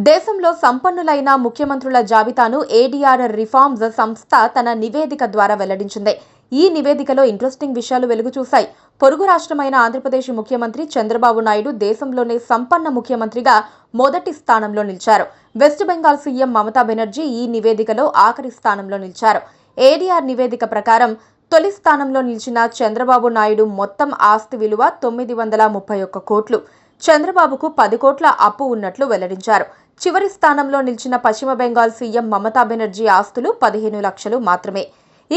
దేశంలో సంపన్నులైన ముఖ్యమంత్రుల జాబితాను ఏడీఆర్ రిఫార్మ్స్ సంస్థ తన నివేదిక ద్వారా వెల్లడించింది. ఈ నివేదికలో ఇంట్రెస్టింగ్ విషయాలు వెలుగు చూశాయి. పొరుగు రాష్ట్రమైన ఆంధ్రప్రదేశ్ ముఖ్యమంత్రి చంద్రబాబు నాయుడు దేశంలోనే సంపన్న ముఖ్యమంత్రిగా మొదటి స్థానంలో నిలిచారు. వెస్ట్ బెంగాల్ సీఎం మమతా బెనర్జీ ఈ నివేదికలో ఆఖరి స్థానంలో నిలిచారు. ఏడీఆర్ నివేదిక ప్రకారం తొలి స్థానంలో నిలిచిన చంద్రబాబు నాయుడు మొత్తం ఆస్తి విలువ 931 కోట్లు. చంద్రబాబుకు 10 కోట్ల అప్పు ఉన్నట్లు వెల్లడించారు. చివరి స్థానంలో నిలిచిన పశ్చిమ బెంగాల్ సీఎం మమతా బెనర్జీ ఆస్తులు 15 లక్షలు మాత్రమే.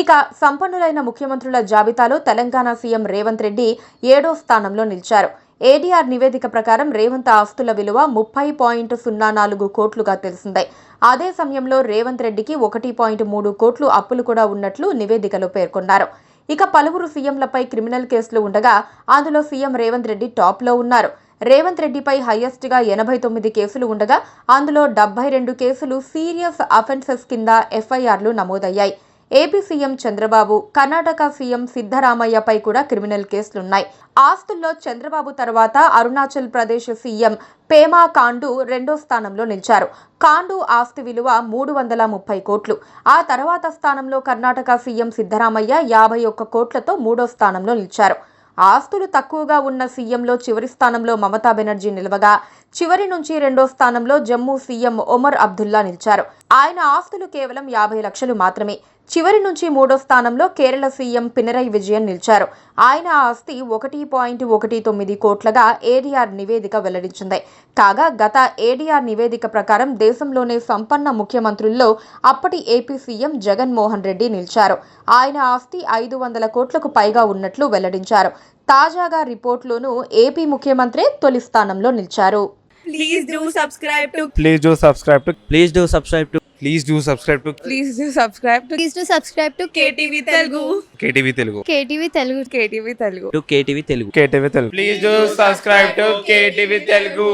ఇక సంపన్నులైన ముఖ్యమంత్రుల జాబితాలో తెలంగాణ సీఎం రేవంత్ రెడ్డి 7వ స్థానంలో నిలిచారు. ఏడీఆర్ నివేదిక ప్రకారం రేవంత్ ఆస్తుల విలువ 30.04 కోట్లుగా తెలిసింది. అదే సమయంలో రేవంత్ రెడ్డికి 1.3 కోట్లు అప్పులు కూడా ఉన్నట్లు నివేదికలో పేర్కొన్నారు. ఇక పలువురు సీఎంలపై క్రిమినల్ కేసులు ఉండగా అందులో సీఎం రేవంత్ రెడ్డి టాప్లో ఉన్నారు. రేవంత్ రెడ్డిపై హైయెస్ట్గా 89 కేసులు ఉండగా అందులో 72 కేసులు సీరియస్ అఫెన్సెస్ కింద ఎఫ్ఐఆర్లు నమోదయ్యాయి. AP CM Chandrababu, Karnataka CM సిద్ధరామయ్యపై కూడా క్రిమినల్ కేసులున్నాయి. ఆస్తుల్లో చంద్రబాబు తర్వాత అరుణాచల్ ప్రదేశ్ సీఎం పేమా ఖాండు 2వ స్థానంలో నిలిచారు. ఖాండు ఆస్తి విలువ 330 కోట్లు. ఆ తర్వాత స్థానంలో కర్ణాటక సీఎం సిద్ధరామయ్య 51 కోట్లతో 3వ స్థానంలో నిలిచారు. ఆస్తులు తక్కువగా ఉన్న సీఎంలో చివరి స్థానంలో మమతా బెనర్జీ నిలవగా చివరి నుంచి 2వ స్థానంలో జమ్మూ సీఎం ఒమర్ అబ్దుల్లా నిలిచారు. ఆయన ఆస్తులు కేవలం 50 లక్షలు మాత్రమే. చివరి నుంచి 3వ స్థానంలో కేరళ సీఎం పినరయి విజయన్ నిలిచారు. ఆయన ఆస్తి 1.19 కోట్లగా ఏడీఆర్ నివేదిక వెల్లడించింది. కాగా గత ఏడీఆర్ నివేదిక ప్రకారం దేశంలోనే సంపన్న ముఖ్యమంత్రుల్లో అప్పటి ఏపీ సీఎం జగన్మోహన్ రెడ్డి నిలిచారు. ఆయన ఆస్తి 500 కోట్లకు పైగా ఉన్నట్లు వెల్లడించారు. తాజాగా రిపోర్టులోనూ ఏపీ ముఖ్యమంత్రి తొలి స్థానంలో నిలిచారు. Please do subscribe to Please do subscribe to Please do subscribe to Please do subscribe to Please do subscribe to Please do subscribe to KTV Telugu. KTV Telugu. KTV Telugu. KTV Telugu. KTV Telugu. KTV Telugu. Please do subscribe to KTV Telugu.